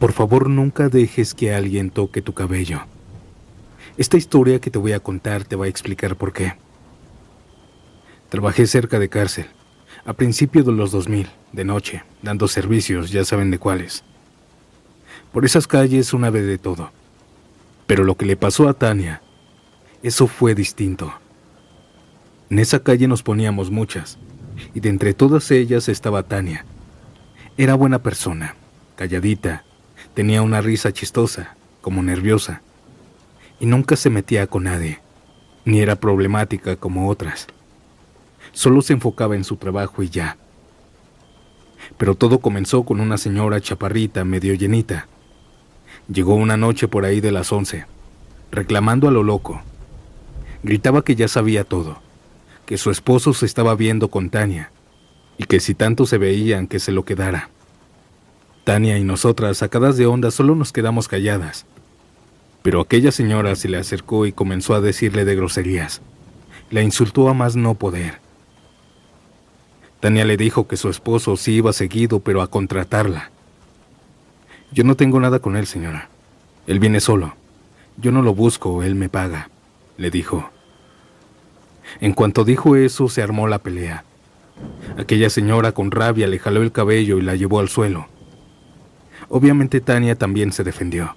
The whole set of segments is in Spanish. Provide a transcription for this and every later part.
Por favor, nunca dejes que alguien toque tu cabello. Esta historia que te voy a contar te va a explicar por qué. Trabajé cerca de cárcel, a principios de los 2000, de noche, dando servicios, ya saben de cuáles. Por esas calles una vez de todo. Pero lo que le pasó a Tania, eso fue distinto. En esa calle nos poníamos muchas, y de entre todas ellas estaba Tania. Era buena persona, calladita, tenía una risa chistosa, como nerviosa, y nunca se metía con nadie, ni era problemática como otras. Solo se enfocaba en su trabajo y ya. Pero todo comenzó con una señora chaparrita, medio llenita. Llegó una noche por ahí de las 11, reclamando a lo loco. Gritaba que ya sabía todo, que su esposo se estaba viendo con Tania, y que si tanto se veían que se lo quedara. Tania y nosotras, sacadas de onda, solo nos quedamos calladas. Pero aquella señora se le acercó y comenzó a decirle de groserías. La insultó a más no poder. Tania le dijo que su esposo sí iba seguido, pero a contratarla. Yo no tengo nada con él, señora. Él viene solo. Yo no lo busco, él me paga, le dijo. En cuanto dijo eso, se armó la pelea. Aquella señora con rabia le jaló el cabello y la llevó al suelo. Obviamente Tania también se defendió.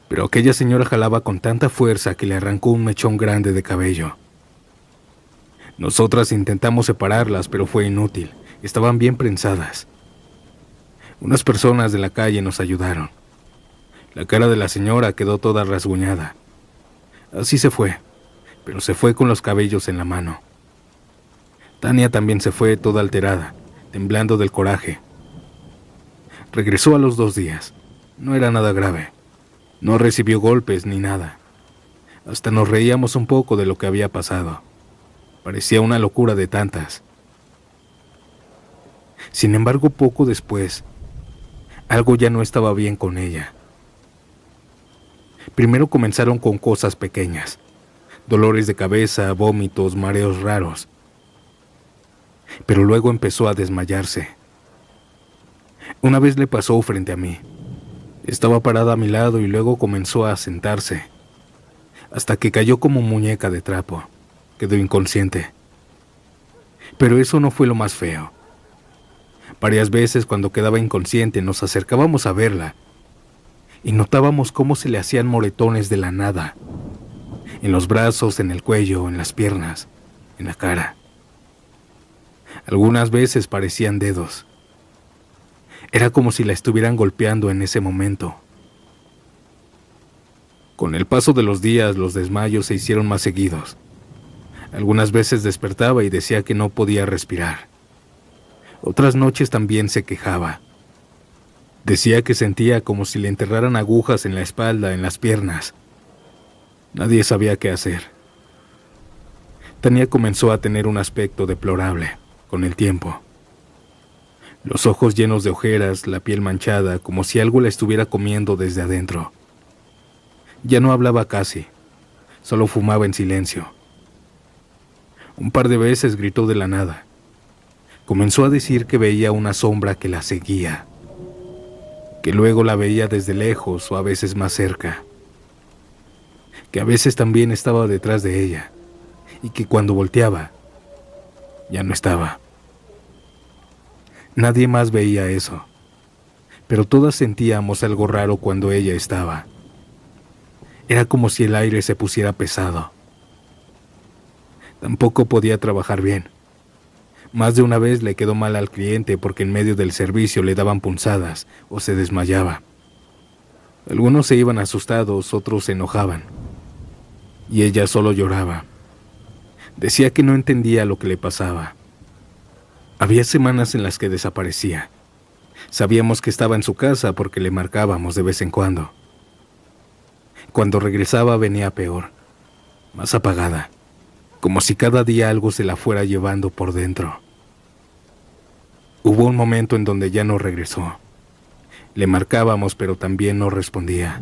Pero aquella señora jalaba con tanta fuerza que le arrancó un mechón grande de cabello. Nosotras intentamos separarlas, pero fue inútil. Estaban bien prensadas. Unas personas de la calle nos ayudaron. La cara de la señora quedó toda rasguñada. Así se fue, pero se fue con los cabellos en la mano. Tania también se fue toda alterada, temblando del coraje. Regresó a los 2 días. No era nada grave. No recibió golpes ni nada. Hasta nos reíamos un poco de lo que había pasado. Parecía una locura de tantas. Sin embargo, poco después, algo ya no estaba bien con ella. Primero comenzaron con cosas pequeñas. Dolores de cabeza, vómitos, mareos raros. Pero luego empezó a desmayarse. Una vez le pasó frente a mí. Estaba parada a mi lado y luego comenzó a sentarse, hasta que cayó como muñeca de trapo. Quedó inconsciente. Pero eso no fue lo más feo. Varias veces cuando quedaba inconsciente nos acercábamos a verla y notábamos cómo se le hacían moretones de la nada, en los brazos, en el cuello, en las piernas, en la cara. Algunas veces parecían dedos. Era como si la estuvieran golpeando en ese momento. Con el paso de los días, los desmayos se hicieron más seguidos. Algunas veces despertaba y decía que no podía respirar. Otras noches también se quejaba. Decía que sentía como si le enterraran agujas en la espalda, en las piernas. Nadie sabía qué hacer. Tania comenzó a tener un aspecto deplorable con el tiempo. Los ojos llenos de ojeras, la piel manchada, como si algo la estuviera comiendo desde adentro. Ya no hablaba casi, solo fumaba en silencio. Un par de veces gritó de la nada. Comenzó a decir que veía una sombra que la seguía, que luego la veía desde lejos o a veces más cerca, que a veces también estaba detrás de ella y que cuando volteaba, ya no estaba. Nadie más veía eso, pero todas sentíamos algo raro cuando ella estaba. Era como si el aire se pusiera pesado. Tampoco podía trabajar bien. Más de una vez le quedó mal al cliente porque en medio del servicio le daban punzadas o se desmayaba. Algunos se iban asustados, otros se enojaban. Y ella solo lloraba. Decía que no entendía lo que le pasaba. Había semanas en las que desaparecía. Sabíamos que estaba en su casa porque le marcábamos de vez en cuando. Cuando regresaba venía peor, más apagada, como si cada día algo se la fuera llevando por dentro. Hubo un momento en donde ya no regresó. Le marcábamos, pero también no respondía.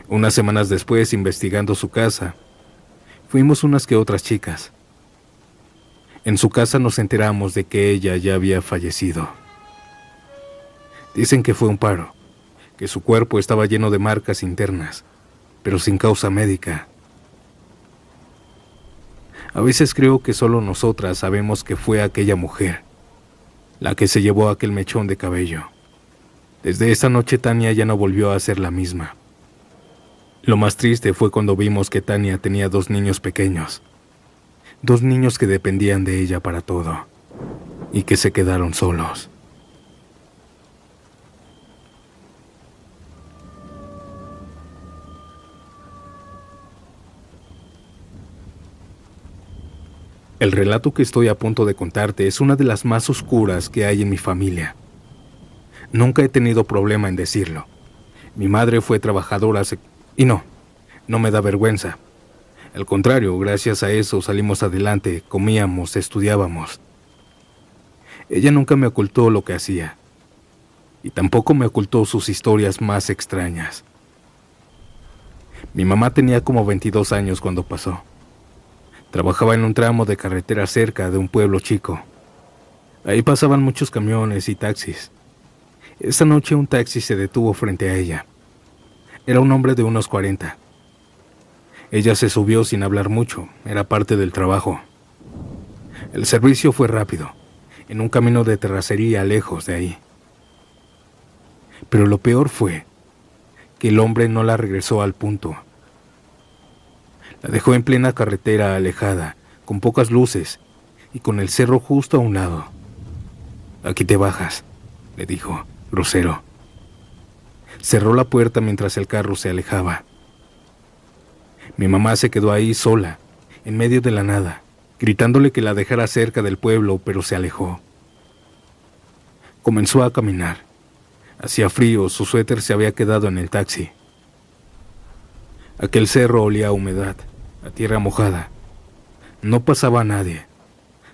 Unas semanas después, investigando su casa, fuimos unas que otras chicas. En su casa nos enteramos de que ella ya había fallecido. Dicen que fue un paro, que su cuerpo estaba lleno de marcas internas, pero sin causa médica. A veces creo que solo nosotras sabemos que fue aquella mujer, la que se llevó aquel mechón de cabello. Desde esa noche Tania ya no volvió a ser la misma. Lo más triste fue cuando vimos que Tania tenía 2 niños pequeños, 2 niños que dependían de ella para todo, y que se quedaron solos. El relato que estoy a punto de contarte es una de las más oscuras que hay en mi familia. Nunca he tenido problema en decirlo. Mi madre fue trabajadora y no me da vergüenza. Al contrario, gracias a eso salimos adelante, comíamos, estudiábamos. Ella nunca me ocultó lo que hacía, y tampoco me ocultó sus historias más extrañas. Mi mamá tenía como 22 años cuando pasó. Trabajaba en un tramo de carretera cerca de un pueblo chico. Ahí pasaban muchos camiones y taxis. Esa noche un taxi se detuvo frente a ella. Era un hombre de unos 40. Ella se subió sin hablar mucho, era parte del trabajo. El servicio fue rápido, en un camino de terracería lejos de ahí. Pero lo peor fue que el hombre no la regresó al punto. La dejó en plena carretera alejada, con pocas luces y con el cerro justo a un lado. «Aquí te bajas», le dijo, grosero. Cerró la puerta mientras el carro se alejaba. Mi mamá se quedó ahí sola, en medio de la nada, gritándole que la dejara cerca del pueblo, pero se alejó. Comenzó a caminar. Hacía frío, su suéter se había quedado en el taxi. Aquel cerro olía a humedad, a tierra mojada. No pasaba a nadie,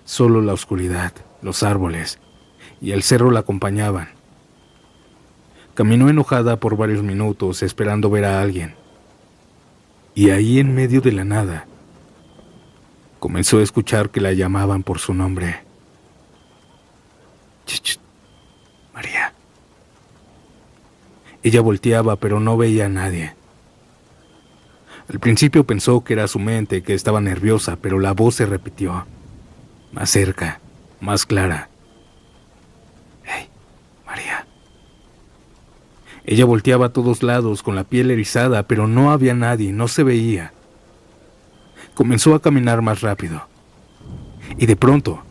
solo la oscuridad, los árboles y el cerro la acompañaban. Caminó enojada por varios minutos esperando ver a alguien. Y ahí en medio de la nada, comenzó a escuchar que la llamaban por su nombre. «Ch, María». Ella volteaba pero no veía a nadie. Al principio pensó que era su mente, que estaba nerviosa, pero la voz se repitió, más cerca, más clara. «Hey, María». Ella volteaba a todos lados con la piel erizada, pero no había nadie, no se veía. Comenzó a caminar más rápido. Y de pronto,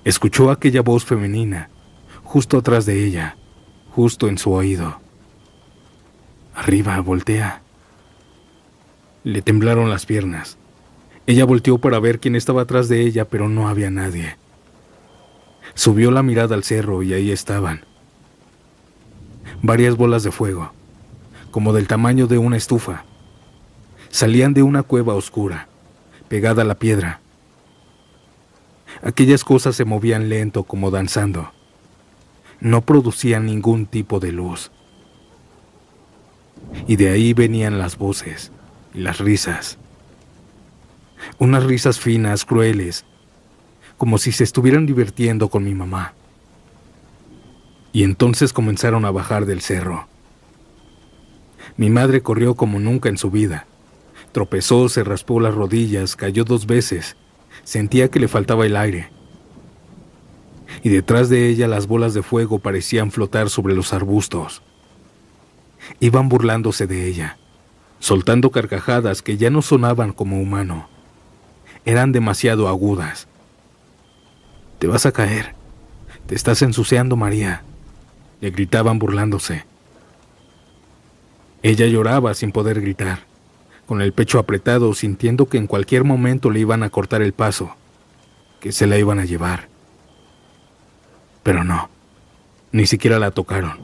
escuchó aquella voz femenina, justo atrás de ella, justo en su oído. «Arriba, voltea». Le temblaron las piernas. Ella volteó para ver quién estaba atrás de ella, pero no había nadie. Subió la mirada al cerro y ahí estaban. Varias bolas de fuego, como del tamaño de una estufa. Salían de una cueva oscura, pegada a la piedra. Aquellas cosas se movían lento como danzando. No producían ningún tipo de luz. Y de ahí venían las voces y las risas. Unas risas finas, crueles, como si se estuvieran divirtiendo con mi mamá. Y entonces comenzaron a bajar del cerro. Mi madre corrió como nunca en su vida. Tropezó, se raspó las rodillas, cayó 2 veces. Sentía que le faltaba el aire. Y detrás de ella las bolas de fuego parecían flotar sobre los arbustos. Iban burlándose de ella, soltando carcajadas que ya no sonaban como humano. Eran demasiado agudas. «Te vas a caer. Te estás ensuciando, María», le gritaban burlándose. Ella lloraba sin poder gritar, con el pecho apretado, sintiendo que en cualquier momento le iban a cortar el paso, que se la iban a llevar. Pero no, ni siquiera la tocaron,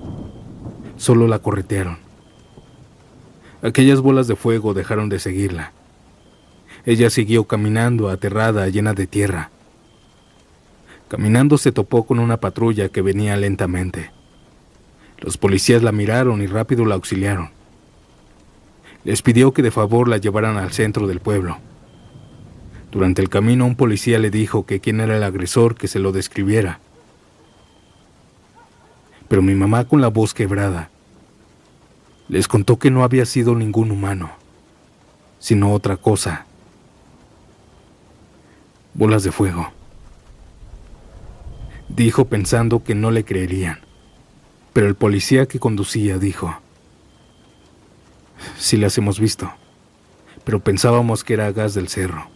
solo la corretearon. Aquellas bolas de fuego dejaron de seguirla. Ella siguió caminando, aterrada, llena de tierra. Caminando se topó con una patrulla que venía lentamente. Los policías la miraron y rápido la auxiliaron. Les pidió que de favor la llevaran al centro del pueblo. Durante el camino un policía le dijo que quién era el agresor, que se lo describiera. Pero mi mamá, con la voz quebrada, les contó que no había sido ningún humano, sino otra cosa: bolas de fuego. Dijo, pensando que no le creerían, pero el policía que conducía dijo: sí las hemos visto, pero pensábamos que era gas del cerro.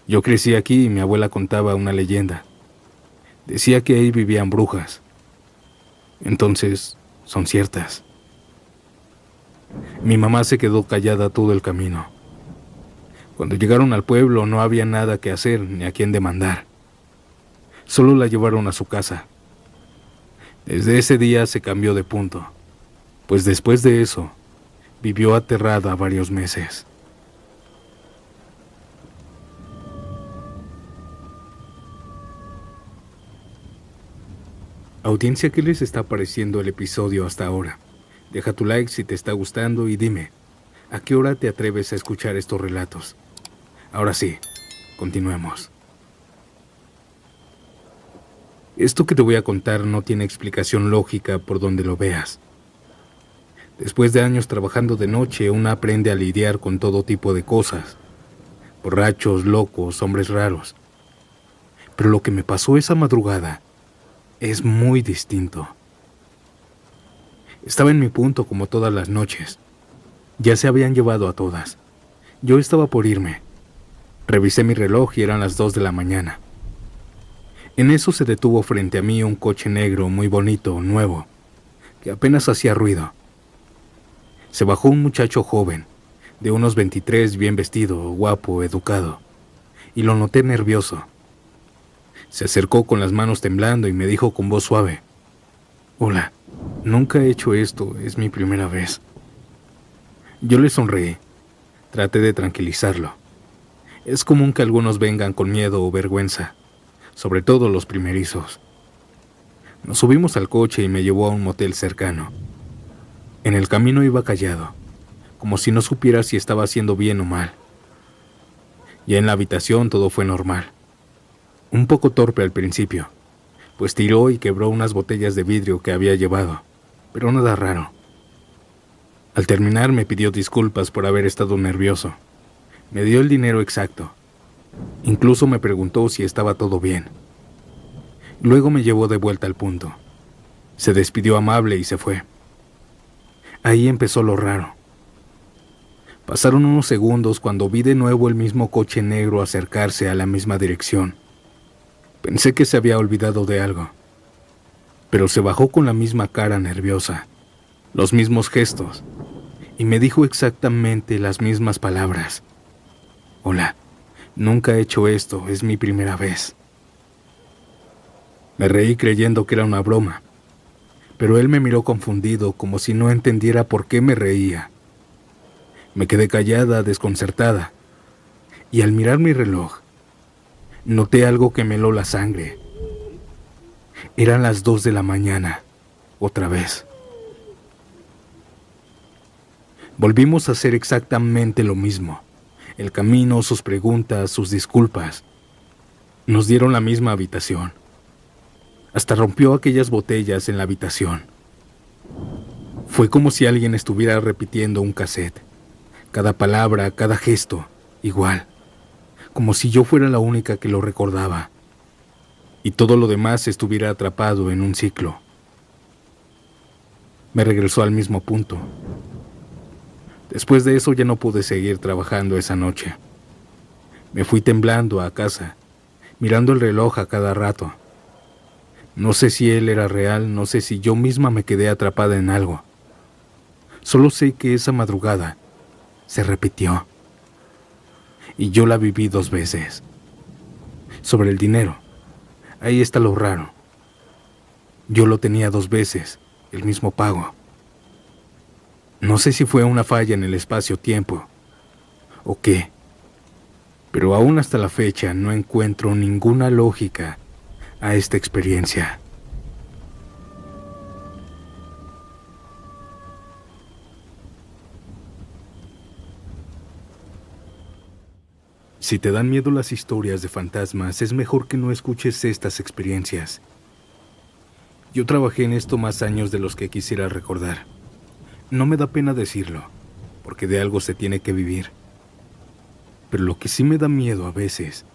Yo crecí aquí y mi abuela contaba una leyenda. Decía que ahí vivían brujas. Entonces, son ciertas. Mi mamá se quedó callada todo el camino. Cuando llegaron al pueblo no había nada que hacer ni a quién demandar. Solo la llevaron a su casa. Desde ese día se cambió de punto, pues después de eso vivió aterrada varios meses. Audiencia, ¿qué les está pareciendo el episodio hasta ahora? Deja tu like si te está gustando y dime, ¿a qué hora te atreves a escuchar estos relatos? Ahora sí, continuemos. Esto que te voy a contar no tiene explicación lógica por donde lo veas. Después de años trabajando de noche, uno aprende a lidiar con todo tipo de cosas: borrachos, locos, hombres raros. Pero lo que me pasó esa madrugada es muy distinto. Estaba en mi punto como todas las noches. Ya se habían llevado a todas. Yo estaba por irme. Revisé mi reloj y eran las 2 de la mañana. En eso se detuvo frente a mí un coche negro muy bonito, nuevo, que apenas hacía ruido. Se bajó un muchacho joven, de unos 23, bien vestido, guapo, educado, y lo noté nervioso. Se acercó con las manos temblando y me dijo con voz suave: hola, nunca he hecho esto, es mi primera vez. Yo le sonreí, traté de tranquilizarlo. Es común que algunos vengan con miedo o vergüenza, sobre todo los primerizos. Nos subimos al coche y me llevó a un motel cercano. En el camino iba callado, como si no supiera si estaba haciendo bien o mal. Ya en la habitación todo fue normal. Un poco torpe al principio, pues tiró y quebró unas botellas de vidrio que había llevado, pero nada raro. Al terminar me pidió disculpas por haber estado nervioso. Me dio el dinero exacto. Incluso me preguntó si estaba todo bien. Luego me llevó de vuelta al punto. Se despidió amable y se fue. Ahí empezó lo raro. Pasaron unos segundos cuando vi de nuevo el mismo coche negro acercarse a la misma dirección. Pensé que se había olvidado de algo, pero se bajó con la misma cara nerviosa, los mismos gestos, y me dijo exactamente las mismas palabras: hola, nunca he hecho esto, es mi primera vez. Me reí creyendo que era una broma, pero él me miró confundido, como si no entendiera por qué me reía. Me quedé callada, desconcertada, y al mirar mi reloj, noté algo que me heló la sangre. Eran las 2 de la mañana, otra vez. Volvimos a hacer exactamente lo mismo. El camino, sus preguntas, sus disculpas. Nos dieron la misma habitación. Hasta rompió aquellas botellas en la habitación. Fue como si alguien estuviera repitiendo un cassette. Cada palabra, cada gesto, igual. Como si yo fuera la única que lo recordaba. Y todo lo demás estuviera atrapado en un ciclo. Me regresó al mismo punto. Después de eso ya no pude seguir trabajando esa noche. Me fui temblando a casa, mirando el reloj a cada rato. No sé si él era real, no sé si yo misma me quedé atrapada en algo. Solo sé que esa madrugada se repitió. Y yo la viví 2 veces. Sobre el dinero, ahí está lo raro. Yo lo tenía 2 veces, el mismo pago. No sé si fue una falla en el espacio-tiempo o qué, pero aún hasta la fecha no encuentro ninguna lógica a esta experiencia. Si te dan miedo las historias de fantasmas, es mejor que no escuches estas experiencias. Yo trabajé en esto más años de los que quisiera recordar. No me da pena decirlo, porque de algo se tiene que vivir. Pero lo que sí me da miedo a veces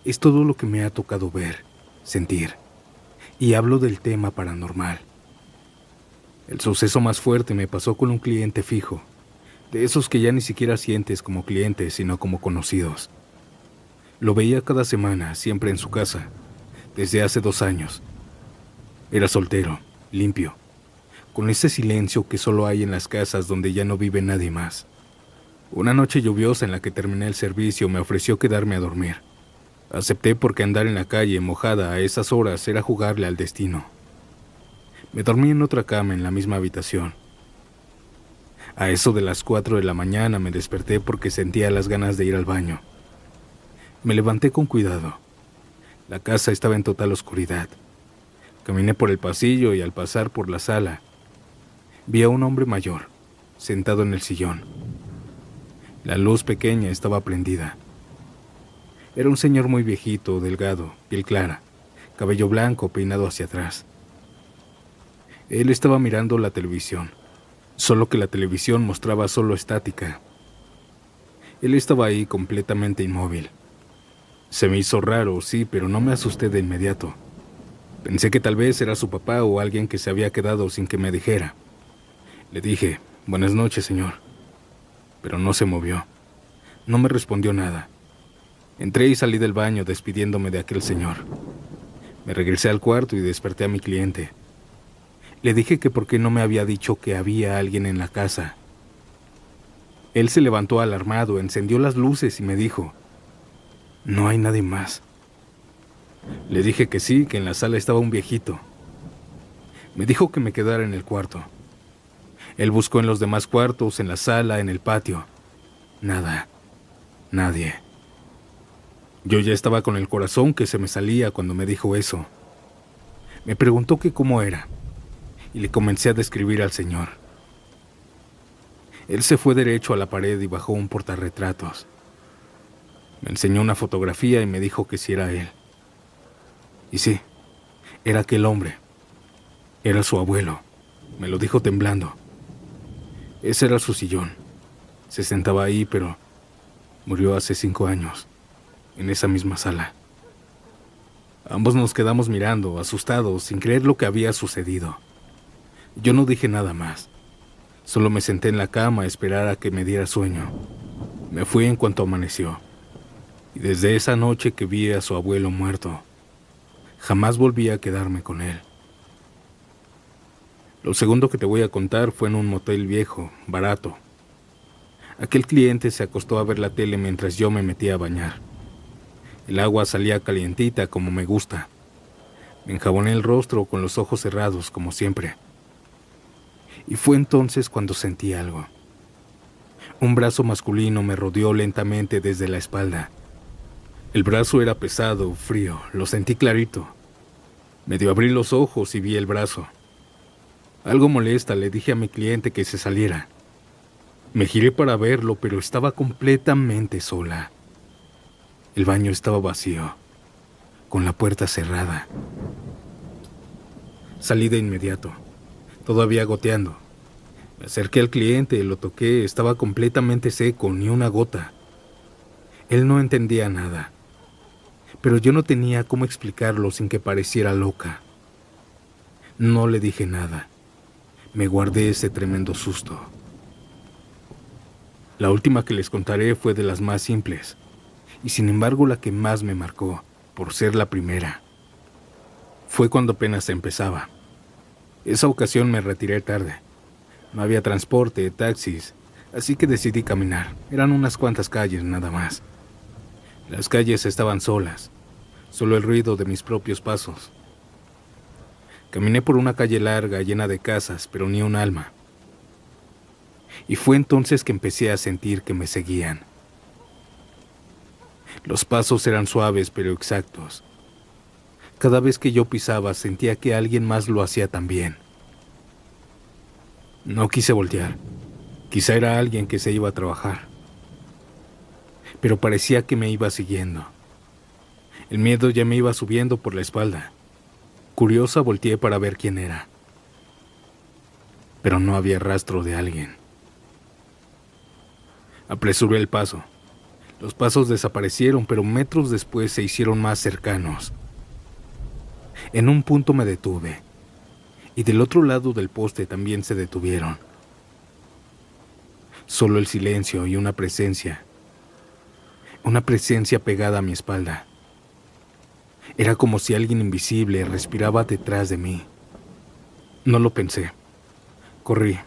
es todo lo que me ha tocado ver, sentir. Y hablo del tema paranormal. El suceso más fuerte me pasó con un cliente fijo, de esos que ya ni siquiera sientes como clientes, sino como conocidos. Lo veía cada semana, siempre en su casa, desde hace 2 años. Era soltero, limpio, con ese silencio que solo hay en las casas donde ya no vive nadie más. Una noche lluviosa en la que terminé el servicio me ofreció quedarme a dormir. Acepté porque andar en la calle mojada a esas horas era jugarle al destino. Me dormí en otra cama en la misma habitación. A eso de las 4 de la mañana me desperté porque sentía las ganas de ir al baño. Me levanté con cuidado. La casa estaba en total oscuridad. Caminé por el pasillo y al pasar por la sala, vi a un hombre mayor, sentado en el sillón. La luz pequeña estaba prendida. Era un señor muy viejito, delgado, piel clara, cabello blanco peinado hacia atrás. Él estaba mirando la televisión, solo que la televisión mostraba solo estática. Él estaba ahí completamente inmóvil. Se me hizo raro, sí, pero no me asusté de inmediato. Pensé que tal vez era su papá o alguien que se había quedado sin que me dijera. Le dije, «Buenas noches, señor». Pero no se movió. No me respondió nada. Entré y salí del baño despidiéndome de aquel señor. Me regresé al cuarto y desperté a mi cliente. Le dije que por qué no me había dicho que había alguien en la casa. Él se levantó alarmado, encendió las luces y me dijo, «No hay nadie más». Le dije que sí, que en la sala estaba un viejito. Me dijo que me quedara en el cuarto. Él buscó en los demás cuartos, en la sala, en el patio. Nada. Nadie. Yo ya estaba con el corazón que se me salía cuando me dijo eso. Me preguntó que cómo era, y le comencé a describir al señor. Él se fue derecho a la pared y bajó un portarretratos. Me enseñó una fotografía y me dijo que sí era él. Y sí, era aquel hombre. Era su abuelo. Me lo dijo temblando. Ese era su sillón. Se sentaba ahí, pero murió hace 5 años, en esa misma sala. Ambos nos quedamos mirando, asustados, sin creer lo que había sucedido. Yo no dije nada más. Solo me senté en la cama a esperar a que me diera sueño. Me fui en cuanto amaneció. Y desde esa noche que vi a su abuelo muerto, jamás volví a quedarme con él. Lo segundo que te voy a contar fue en un motel viejo, barato. Aquel cliente se acostó a ver la tele mientras yo me metía a bañar. El agua salía calientita como me gusta. Me enjaboné el rostro con los ojos cerrados como siempre. Y fue entonces cuando sentí algo. Un brazo masculino me rodeó lentamente desde la espalda. El brazo era pesado, frío, lo sentí clarito. Medio abrí los ojos y vi el brazo. Algo molesta le dije a mi cliente que se saliera. Me giré para verlo, pero estaba completamente sola. El baño estaba vacío, con la puerta cerrada. Salí de inmediato, todavía goteando. Me acerqué al cliente, lo toqué, estaba completamente seco, ni una gota. Él no entendía nada, pero yo no tenía cómo explicarlo sin que pareciera loca. No le dije nada. Me guardé ese tremendo susto. La última que les contaré fue de las más simples, y sin embargo la que más me marcó, por ser la primera. Fue cuando apenas empezaba. Esa ocasión me retiré tarde. No había transporte, taxis, así que decidí caminar. Eran unas cuantas calles nada más. Las calles estaban solas, solo el ruido de mis propios pasos. Caminé por una calle larga llena de casas, pero ni un alma. Y fue entonces que empecé a sentir que me seguían. Los pasos eran suaves pero exactos. Cada vez que yo pisaba sentía que alguien más lo hacía también. No quise voltear. Quizá era alguien que se iba a trabajar. Pero parecía que me iba siguiendo. El miedo ya me iba subiendo por la espalda. Curiosa, volteé para ver quién era, pero no había rastro de alguien. Apresuré el paso. Los pasos desaparecieron, pero metros después se hicieron más cercanos. En un punto me detuve, y del otro lado del poste también se detuvieron. Solo el silencio y una presencia pegada a mi espalda. Era como si alguien invisible respiraba detrás de mí. No lo pensé. Corrí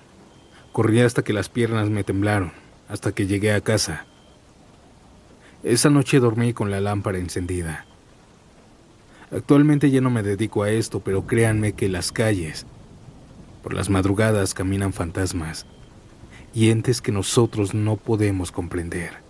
hasta que las piernas me temblaron, hasta que llegué a casa. Esa noche dormí con la lámpara encendida. Actualmente ya no me dedico a esto, pero créanme que las calles, por las madrugadas, caminan fantasmas y entes que nosotros no podemos comprender.